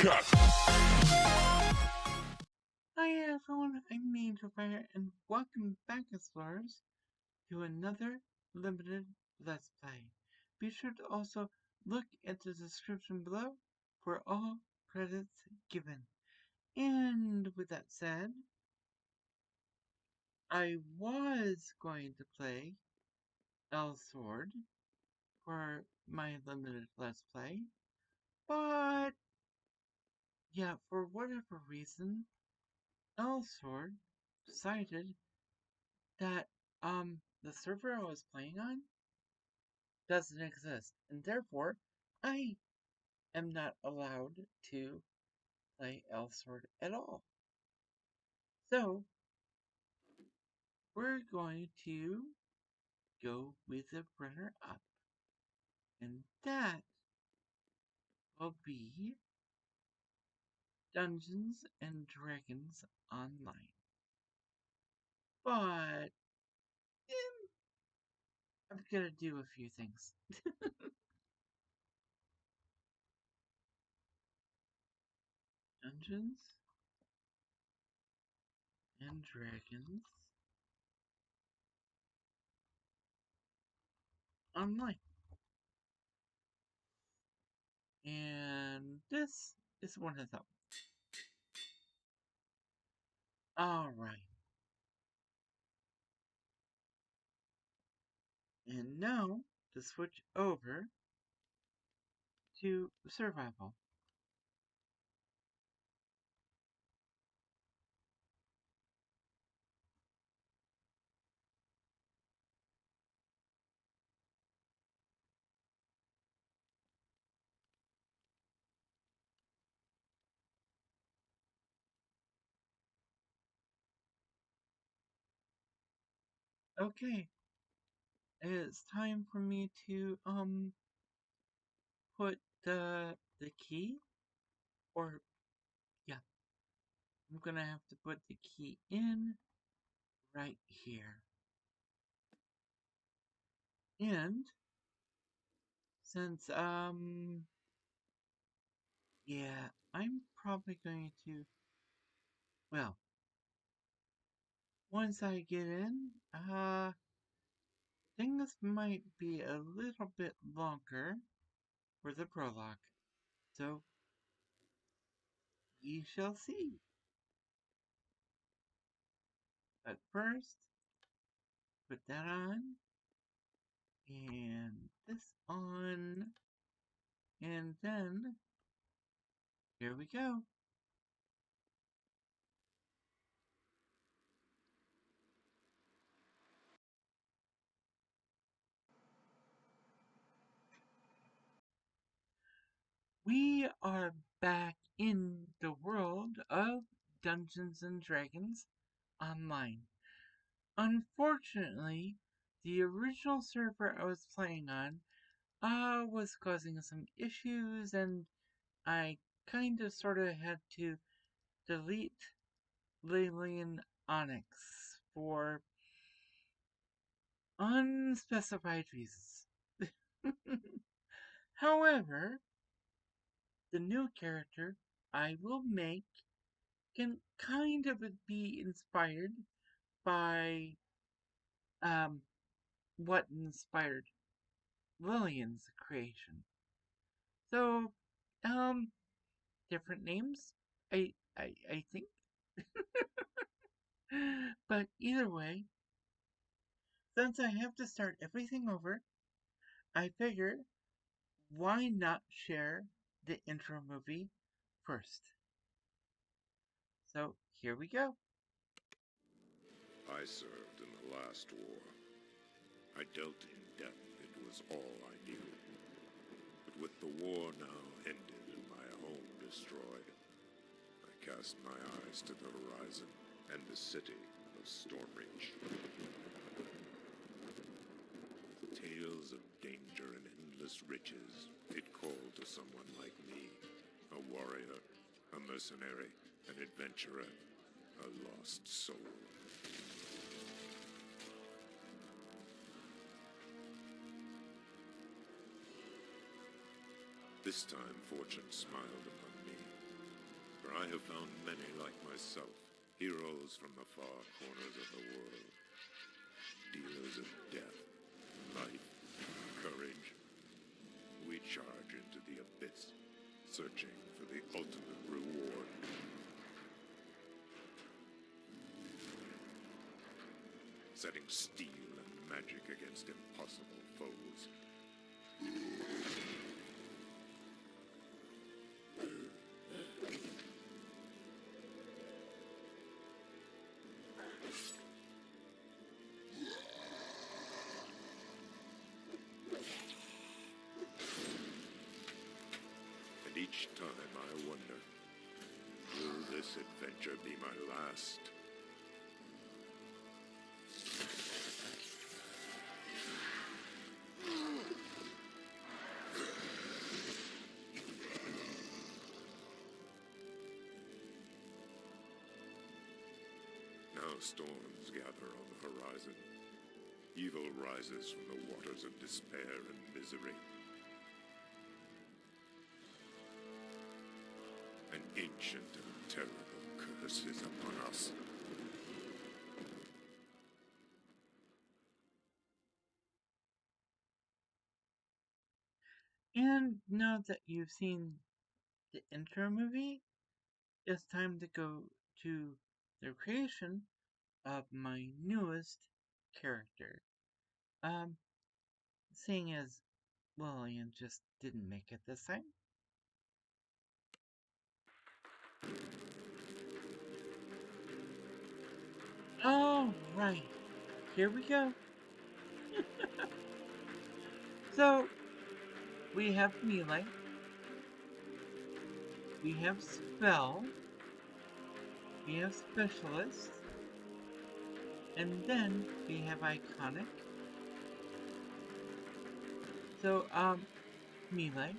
Cut! Hi everyone, I'm Angelfire, and welcome back, explorers, to another limited Let's Play. Be sure to also look at the description below for all credits given. And with that said, I was going to play Sword for my limited Let's Play, but yeah, for whatever reason, Sword decided that the server I was playing on doesn't exist, and therefore I am not allowed to play Sword at all. So we're going to go with the runner up, and that will be Dungeons and Dragons Online. But I'm gonna do a few things. Dungeons and Dragons Online. And this is one of them. Alright. And now to switch over to survival. Okay, it's time for me to put the key, or yeah, I'm gonna have to put the key in right here. And since yeah, I'm probably going to, well, once I get in, things might be a little bit longer for the prologue. So ye shall see. But first, put that on, and this on, and then here we go. We are back in the world of Dungeons and Dragons Online. Unfortunately, the original server I was playing on was causing some issues, and I kind of sort of had to delete Lilian Onyx for unspecified reasons. However, the new character I will make can kind of be inspired by what inspired Lillian's creation. So, different names, I think. But either way, since I have to start everything over, I figure why not share the intro movie first? So here we go. I served in the last war. I dealt in death, it was all I knew. But with the war now ended and my home destroyed, I cast my eyes to the horizon and the city of Stormreach. Tales of danger and endless riches, it called to someone like me, a warrior, a mercenary, an adventurer, a lost soul. This time fortune smiled upon me. For I have found many like myself, heroes from the far corners of the world, dealers of death, life, courage. We charge into the abyss, searching for the ultimate reward. Setting steel and magic against impossible foes. And each time I wonder, will this adventure be my last? Now storms gather on the horizon. Evil rises from the waters of despair and misery. An ancient and terrible curse is upon us. And now that you've seen the intro movie, it's time to go to the creation of my newest character. Seeing as William just didn't make it this time. Oh, right. Here we go. So, we have melee. We have spell. We have specialist. And then we have iconic. So, melee.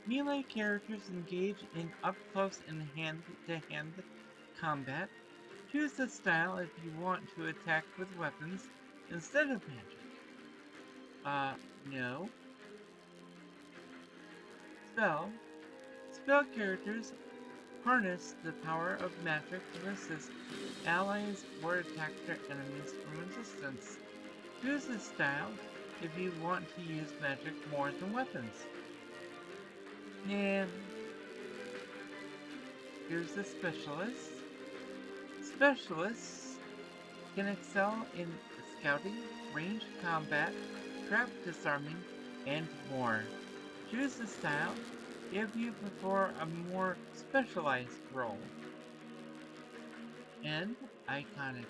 Melee characters engage in up-close and hand-to-hand combat. Choose the style if you want to attack with weapons instead of magic. No. Spell. Spell characters harness the power of magic to assist allies or attack their enemies from a distance. Choose the style if you want to use magic more than weapons. Yeah. Here's the specialist. Specialists can excel in scouting, ranged combat, trap disarming, and more. Choose the style if you prefer a more specialized role. And iconic.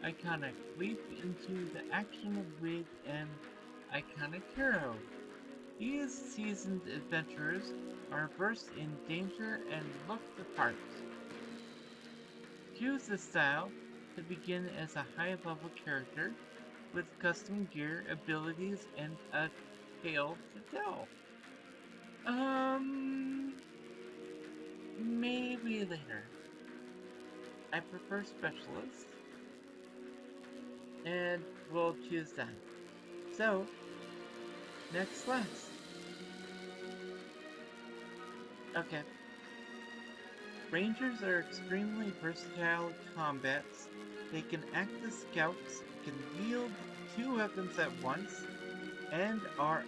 Iconic. Leap into the action with an iconic hero. These seasoned adventurers are versed in danger and look the part. Choose the style to begin as a high-level character with custom gear, abilities, and a tale to tell. Maybe later. I prefer specialists, and we'll choose that. So, next class. Okay. Rangers are extremely versatile combats. They can act as scouts, can wield 2 weapons at once, and are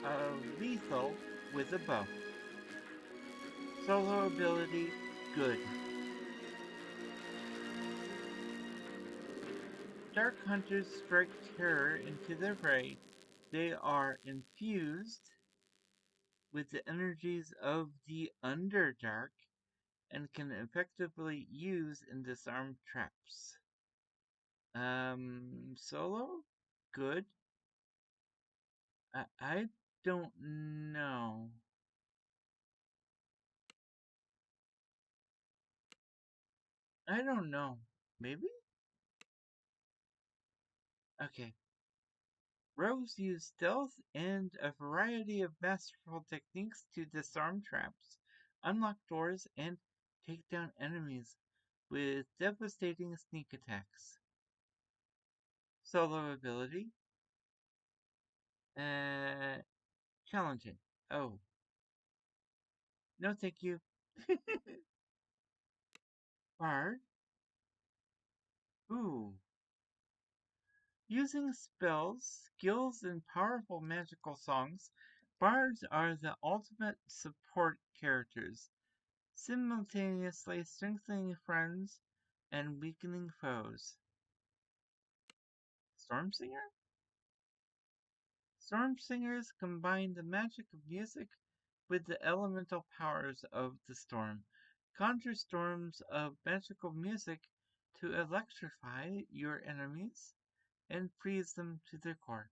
lethal with a bow. Solo ability, good. Dark Hunters strike terror into their prey. They are infused with the energies of the Underdark and can effectively use and disarm traps. Solo? Good. I don't know. I don't know. Maybe? Okay. Rogues use stealth and a variety of masterful techniques to disarm traps, unlock doors, and take down enemies with devastating sneak attacks. Solo ability. challenging. Oh, no, thank you. Bard. Ooh. Using spells, skills, and powerful magical songs, bards are the ultimate support characters, simultaneously strengthening friends and weakening foes. Storm Singer? Storm Singers combine the magic of music with the elemental powers of the storm, conjure storms of magical music to electrify your enemies and freeze them to their core.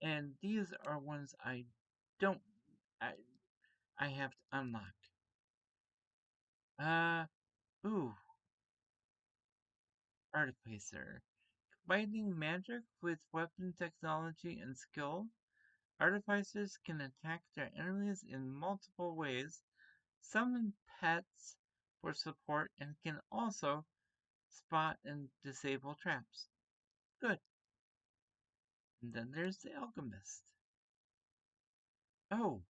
And these are ones I don't, I, I have to unlock. Ooh, Artificer. Combining magic with weapon technology and skill, artificers can attack their enemies in multiple ways, summon pets for support, and can also spot and disable traps. Good. And then there's the Alchemist. Oh,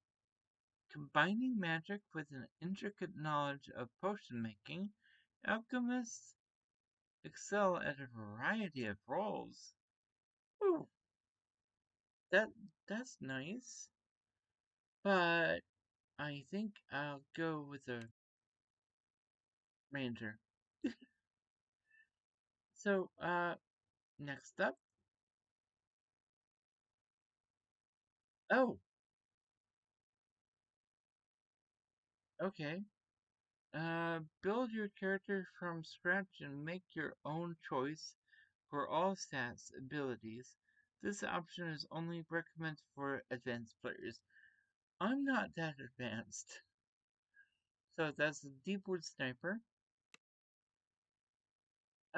combining magic with an intricate knowledge of potion making, alchemists excel at a variety of roles. Ooh, that's nice. But I think I'll go with a ranger. So, next up. Oh, okay. Build your character from scratch and make your own choice for all stats abilities. This option is only recommended for advanced players. I'm not that advanced. So that's the Deepwood Sniper.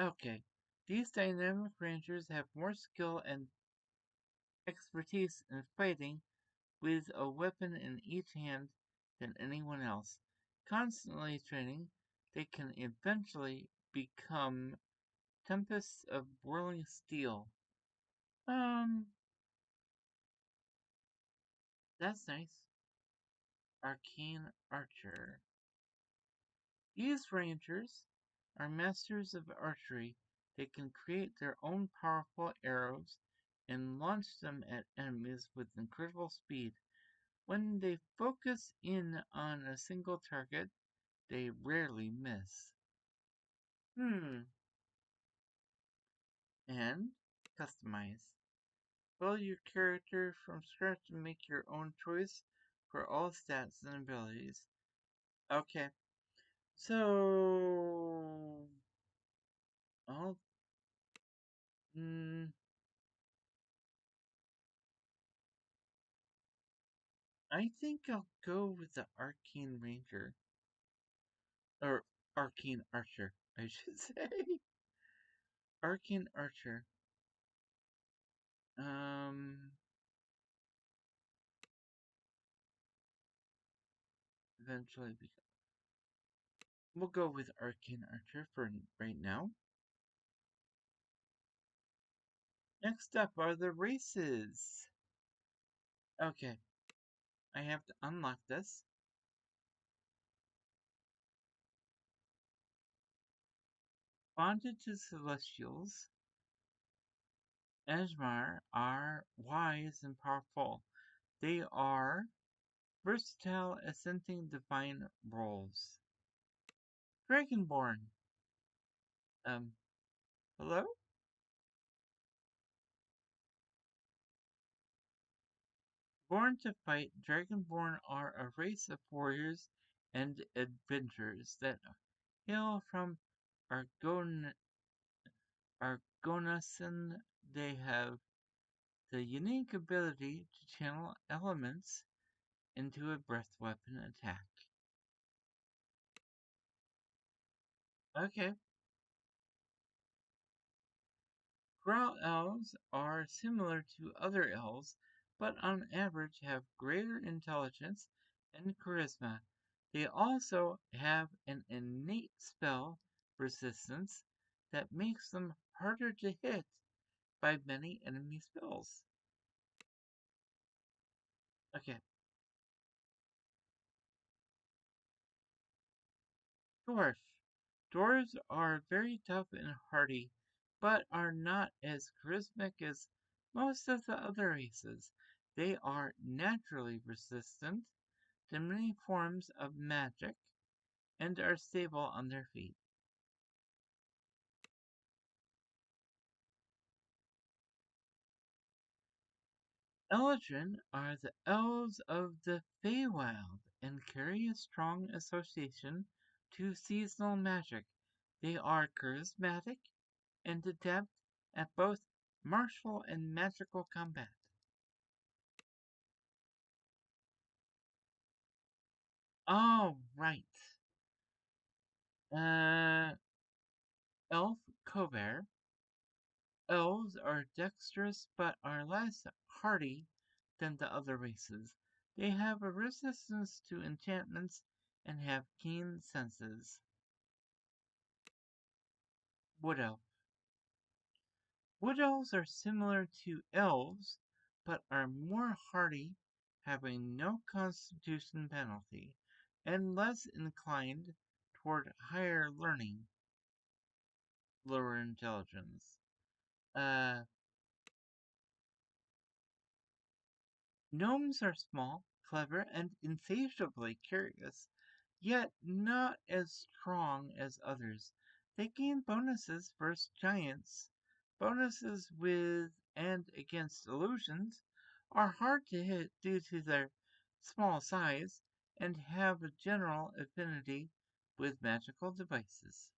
Okay. These dynamic rangers have more skill and expertise in fighting with a weapon in each hand than anyone else. Constantly training, they can eventually become tempests of whirling steel. That's nice. Arcane Archer. These rangers are masters of archery. They can create their own powerful arrows and launch them at enemies with incredible speed. When they focus in on a single target, they rarely miss. And customize. Build your character from scratch and make your own choice for all stats and abilities. Okay, so I'll mm, I think I'll go with the Arcane Ranger. Or Arcane Archer, I should say. Arcane Archer. Um, eventually we'll go with Arcane Archer for right now. Next up are the races. Okay, I have to unlock this. Bonded to Celestials, Asmar are wise and powerful. They are versatile ascending divine roles. Dragonborn. Hello? Born to fight, Dragonborn are a race of warriors and adventurers that hail from Argonason. They have the unique ability to channel elements into a breath weapon attack. Okay. Growl elves are similar to other elves, but on average have greater intelligence and charisma. They also have an innate spell resistance that makes them harder to hit by many enemy spells. Okay. Dwarf. Dwarves are very tough and hardy, but are not as charismatic as most of the other races. They are naturally resistant to many forms of magic and are stable on their feet. Eldrin are the elves of the Feywild and carry a strong association to seasonal magic. They are charismatic and adept at both martial and magical combat. Oh, right. Uh, Elf Cover. Elves are dexterous but are less hardy than the other races. They have a resistance to enchantments and have keen senses. Wood Elf. Wood elves are similar to elves, but are more hardy, having no constitution penalty, and less inclined toward higher learning, lower intelligence. Uh, Gnomes are small, clever, and insatiably curious, yet not as strong as others. They gain bonuses versus giants. Bonuses with and against illusions are hard to hit due to their small size and have a general affinity with magical devices.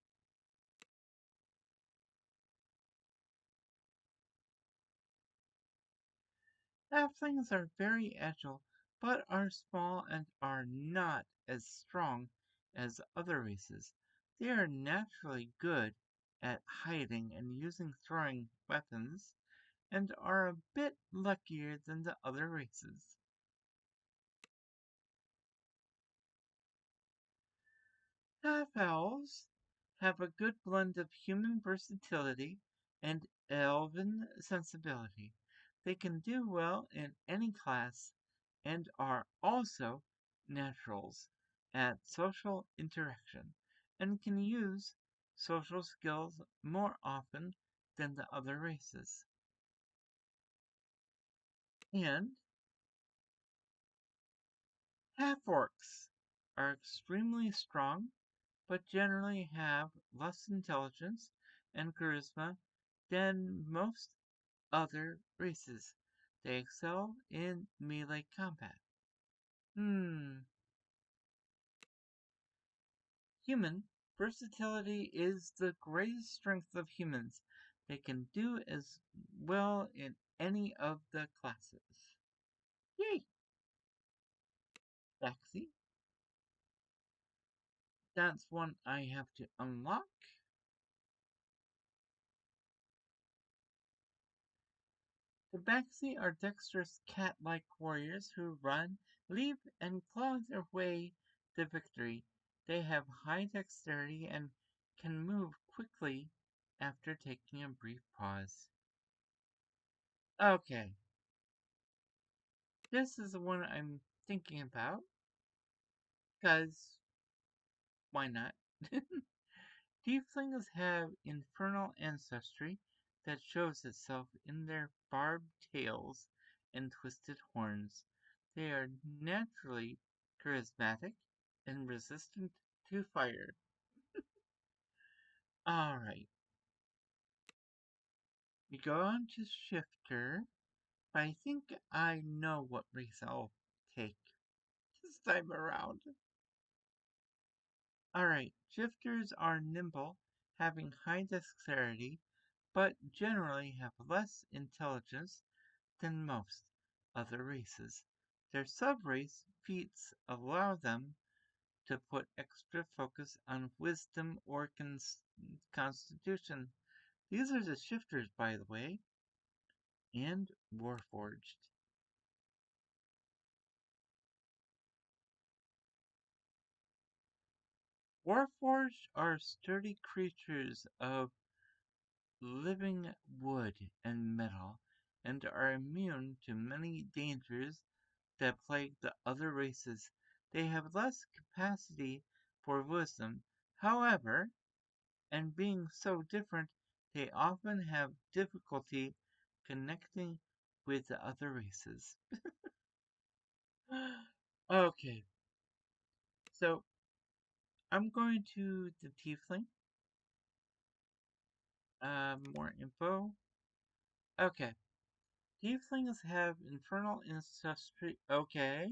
Halflings are very agile, but are small and are not as strong as other races. They are naturally good at hiding and using throwing weapons, and are a bit luckier than the other races. Half elves have a good blend of human versatility and elven sensibility. They can do well in any class and are also naturals at social interaction and can use social skills more often than the other races. And half orcs are extremely strong but generally have less intelligence and charisma than most other races. They excel in melee combat. Hmm. Human versatility is the greatest strength of humans. They can do as well in any of the classes. Yay! Baxi. That's one I have to unlock. The Baxi are dexterous cat-like warriors who run, leap, and claw their way to victory. They have high dexterity and can move quickly after taking a brief pause. Okay, this is the one I'm thinking about, because why not? Tieflings have infernal ancestry that shows itself in their barbed tails and twisted horns. They are naturally charismatic and resistant to fire. Alright, we go on to Shifter, but I think I know what race I'll take this time around. Alright, Shifters are nimble, having high dexterity, but generally have less intelligence than most other races. Their subrace feats allow them to put extra focus on wisdom or constitution. These are the shifters, by the way, and Warforged. Warforged are sturdy creatures of living wood and metal and are immune to many dangers that plague the other races. They have less capacity for wisdom, however, and being so different, they often have difficulty connecting with the other races. Okay, so I'm going to the tiefling. More info. Okay, tieflings have infernal ancestry. Okay,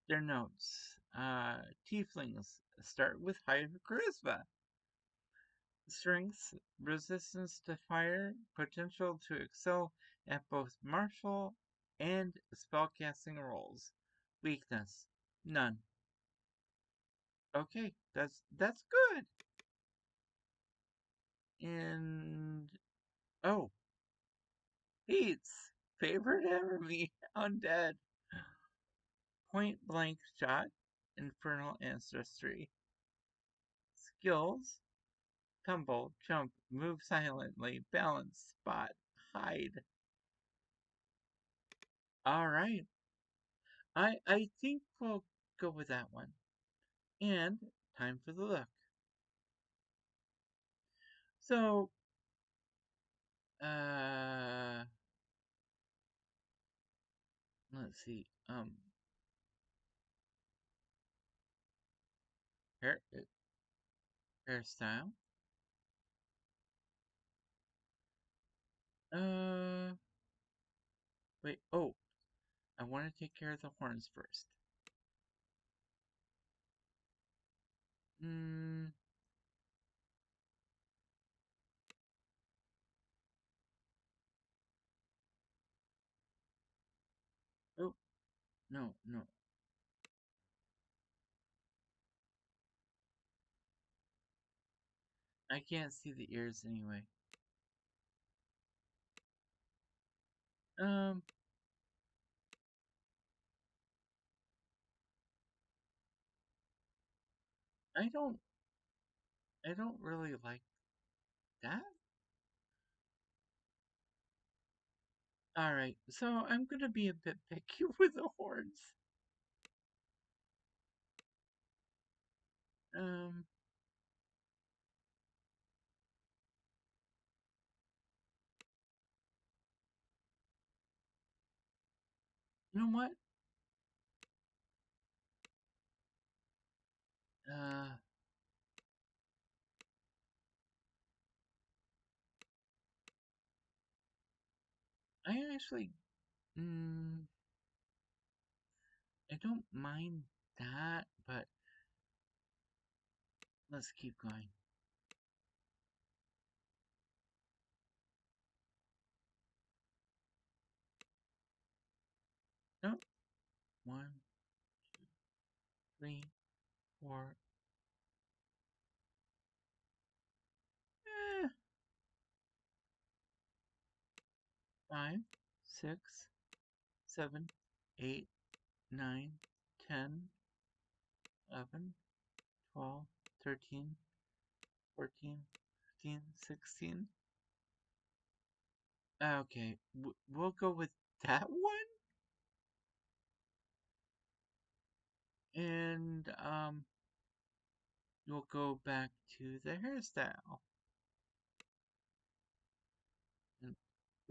their notes. Tieflings start with higher charisma, strength, resistance to fire, potential to excel at both martial and spellcasting roles. Weakness, none. Okay, that's good. And oh, Pete's favorite enemy, undead. Point blank shot, infernal ancestry. Skills: tumble, jump, move silently, balance, spot, hide. All right. I think we'll go with that one. And time for the look. So, uh, let's see. Hair, hairstyle. Uh, wait. Oh, I want to take care of the horns first. Hmm. Oh, no, no. I can't see the ears anyway. Um, I don't, I don't really like that. All right, so I'm gonna be a bit picky with the horns. Um, you know what? Uh, I actually, mm, I don't mind that, but let's keep going. No, one, two, three, four. Eh, 5, 6, 7, 8, 9, 10, 11, 12, 13, 14, 15, 16. Okay, we'll go with that one. And we'll go back to the hairstyle. And,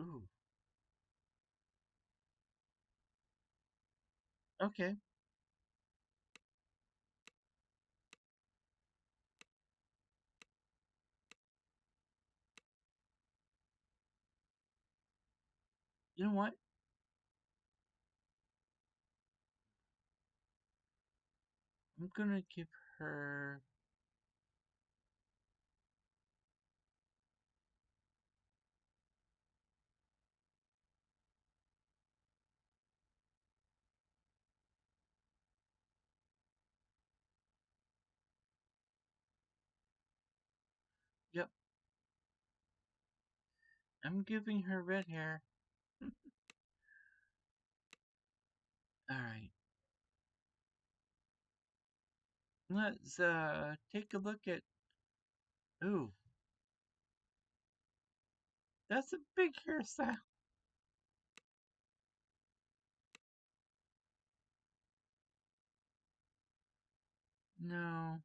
ooh, okay. You know what? I'm gonna give her. Yep, I'm giving her red hair. Alright. Let's take a look at. Ooh, That's a big hairstyle. No.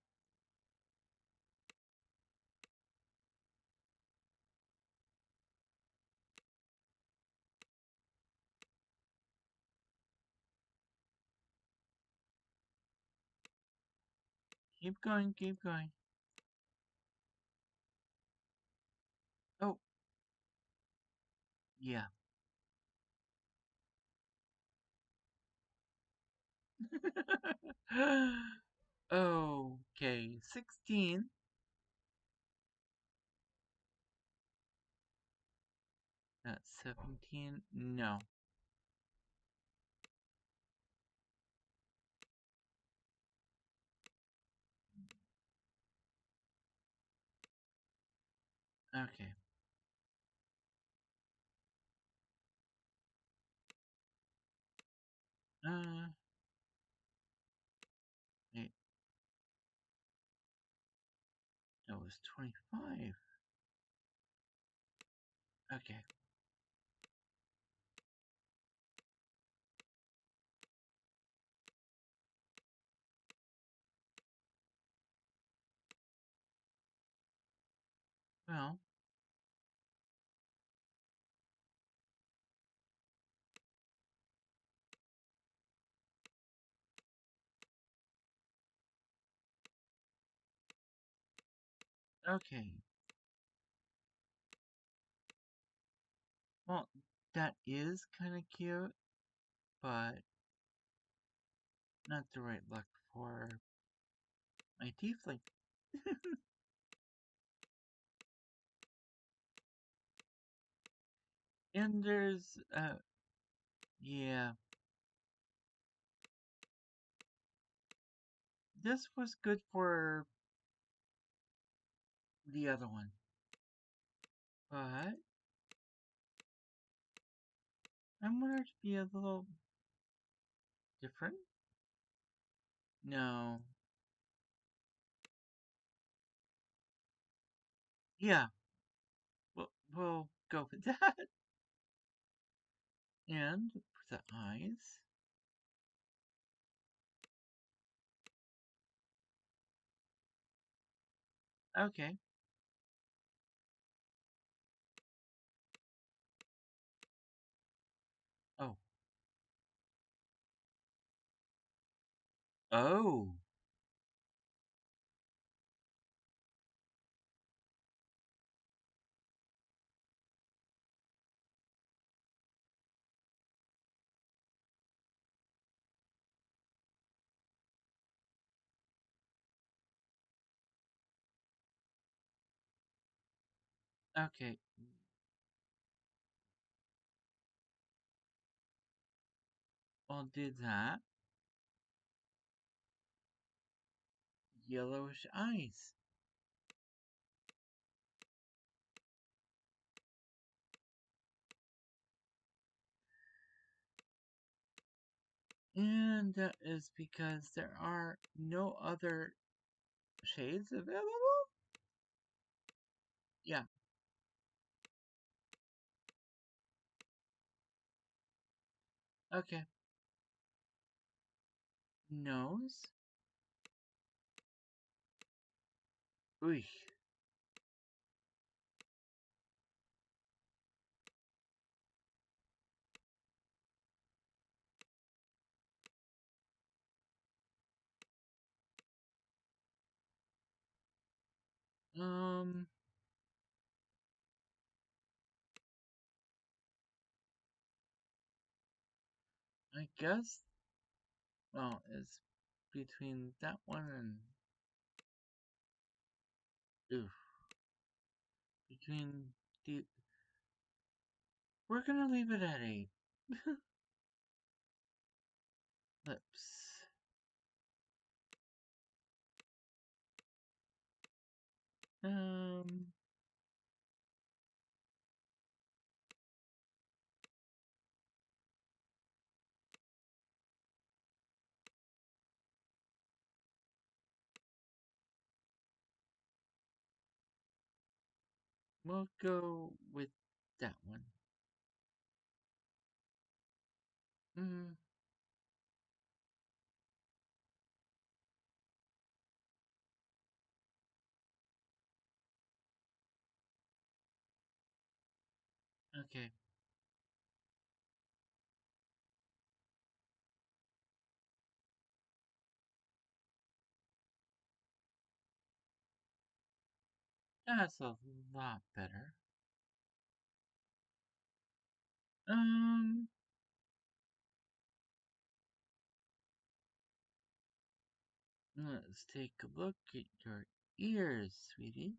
Keep going, keep going. Oh. Yeah. Okay, 16. That's 17. No. Okay. Wait. That was 25. Okay. Well. Okay. Well, that is kind of cute, but not the right look for my tiefling. And there's, yeah. This was good for the other one. But I want it to be a little different. No. Yeah. We'll go with that. And for the eyes. Okay. Oh. Oh. Okay. I'll do that. Yellowish eyes. And that is because there are no other shades available? Yeah. Okay. Nose. Ooh. Um. I guess. Well, it's between that one and. Oof. Between the. We're gonna leave it at 8. Lips. Um. We'll go with that one. Mm, okay. That's a lot better. Um, let's take a look at your ears, sweetie.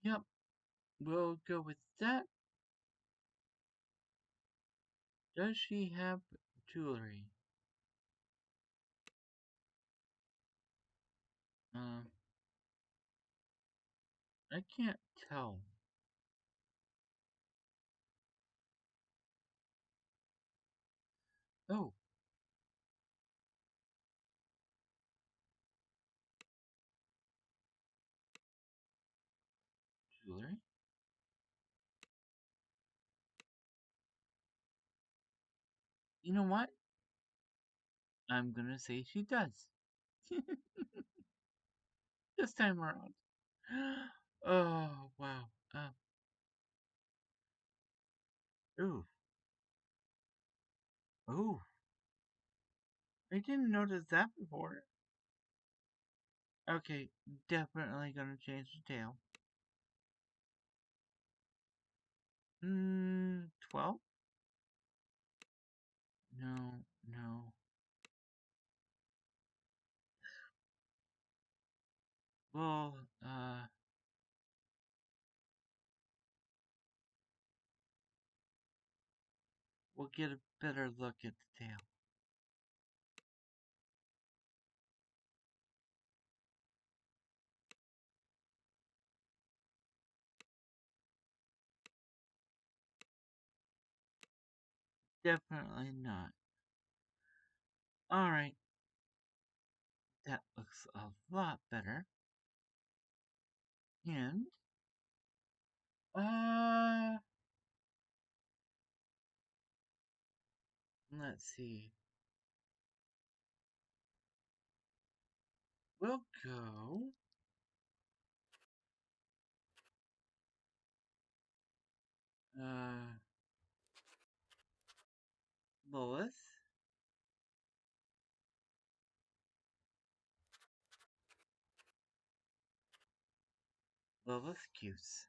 Yep, we'll go with that. Does she have jewelry? Uh, I can't tell. Oh, jewelry? You know what? I'm gonna say she does. This time around. Oh, wow. Ooh. Ooh. I didn't notice that before. Okay, definitely gonna change the tail. 12? No, no. Well, we'll get a better look at the tail. Definitely not. Alright, that looks a lot better. And, uh, let's see. We'll go. Uh, Lois. Lois Cutes.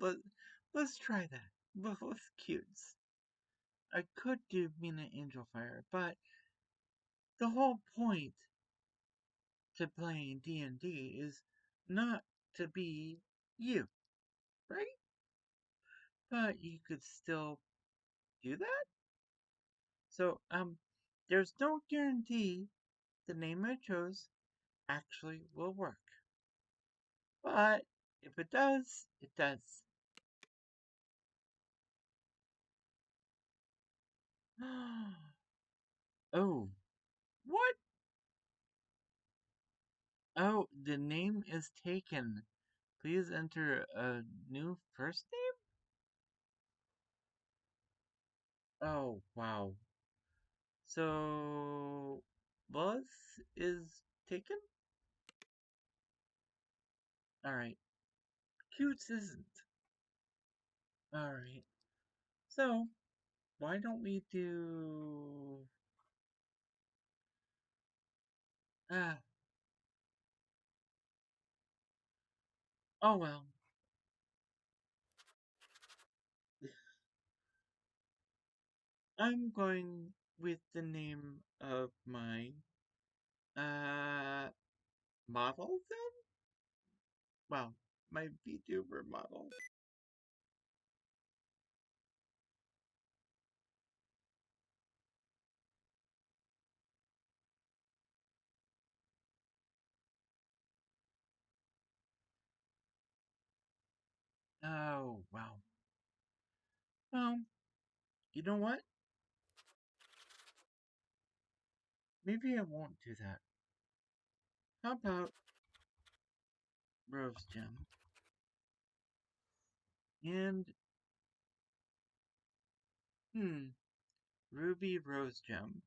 Let, let's try that. Lois Cutes. I could do Mena Angelfire, but the whole point to playing D&D is not to be you, right? But you could still do that. So, there's no guarantee the name I chose actually will work. But if it does, it does. Oh, what? Oh, the name is taken. Please enter a new first name? Oh, wow. So, Buzz is taken? Alright. Cutes isn't. Alright. So, why don't we do... Ah. Oh well. I'm going with the name of my, uh, model then? Well, my VTuber model. Oh, wow. Well, you know what? Maybe I won't do that. How about Rose Gem and, Ruby Rose Gem?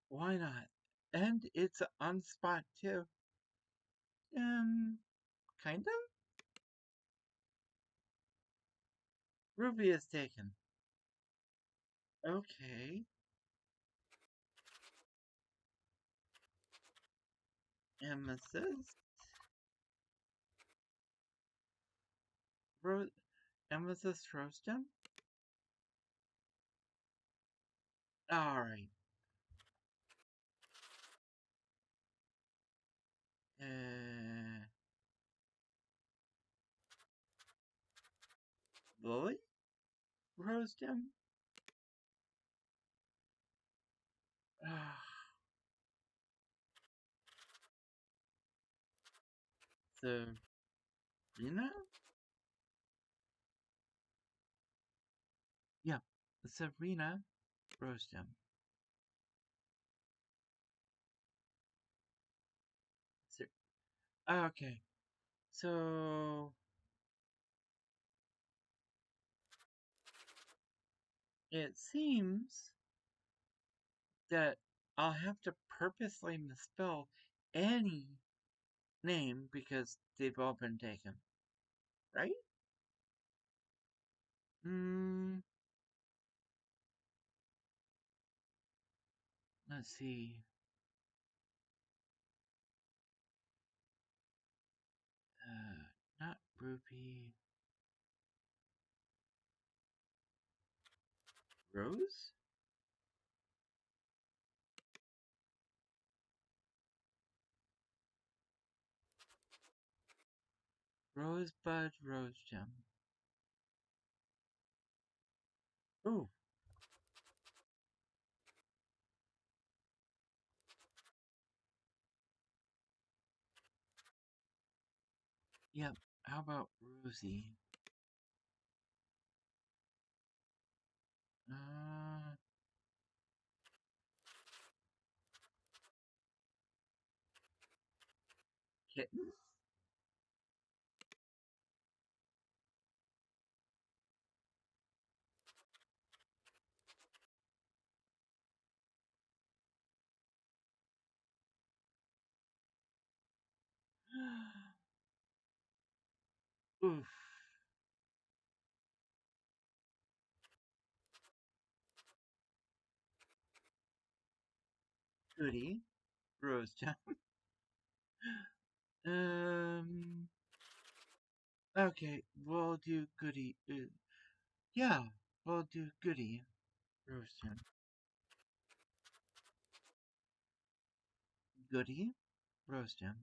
Why not? And it's on spot too. Kind of? Ruby is taken. Okay. Amethyst? Rose Amethyst Rose Gem? Alright. Uh, Lily? Rose Gem? Serena? Yeah, Serena Rose Gem. Okay, so it seems that I'll have to purposely misspell any name because they've all been taken, right? Let's see. Not Ruby. Rose? Rosebud Rose Gem. Ooh. Yep. How about Rosie? Uh, Kitten? Oof. Goody. Rose Gem. um. Okay, we'll do Goody. Yeah, we'll do Goody. Rose Gem. Goody. Rose Gem.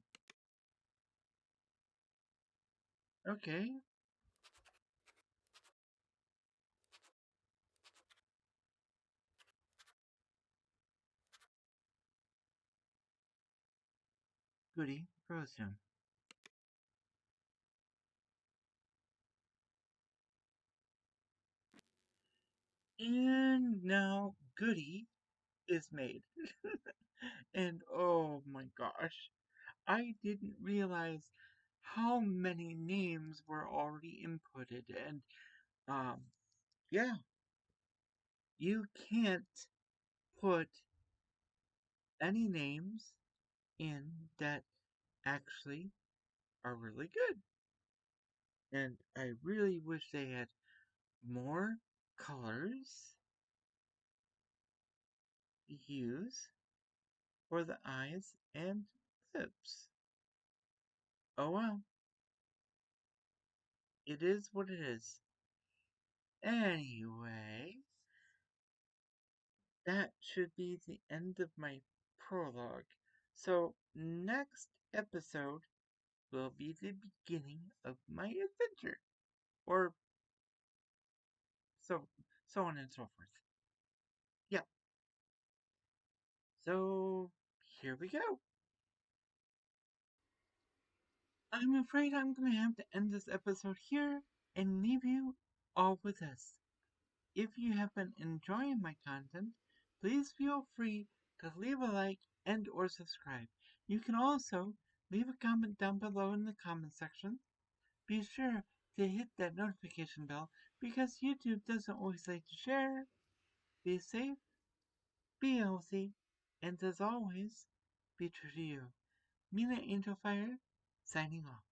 Okay. Goody. Rose Gem. And now Goody is made. And oh my gosh, I didn't realize how many names were already inputted. And um, yeah, you can't put any names in that actually are really good. And I really wish they had more colors hues for the eyes and lips. Oh well, it is what it is. Anyway, that should be the end of my prologue. So, next episode will be the beginning of my adventure. Or so on and so forth. Yep. So, here we go. I'm afraid I'm going to have to end this episode here and leave you all with this. If you have been enjoying my content, please feel free to leave a like and or subscribe. You can also leave a comment down below in the comment section. Be sure to hit that notification bell because YouTube doesn't always like to share. Be safe, be healthy, and as always, be true to you. Mena Angelfire, signing off.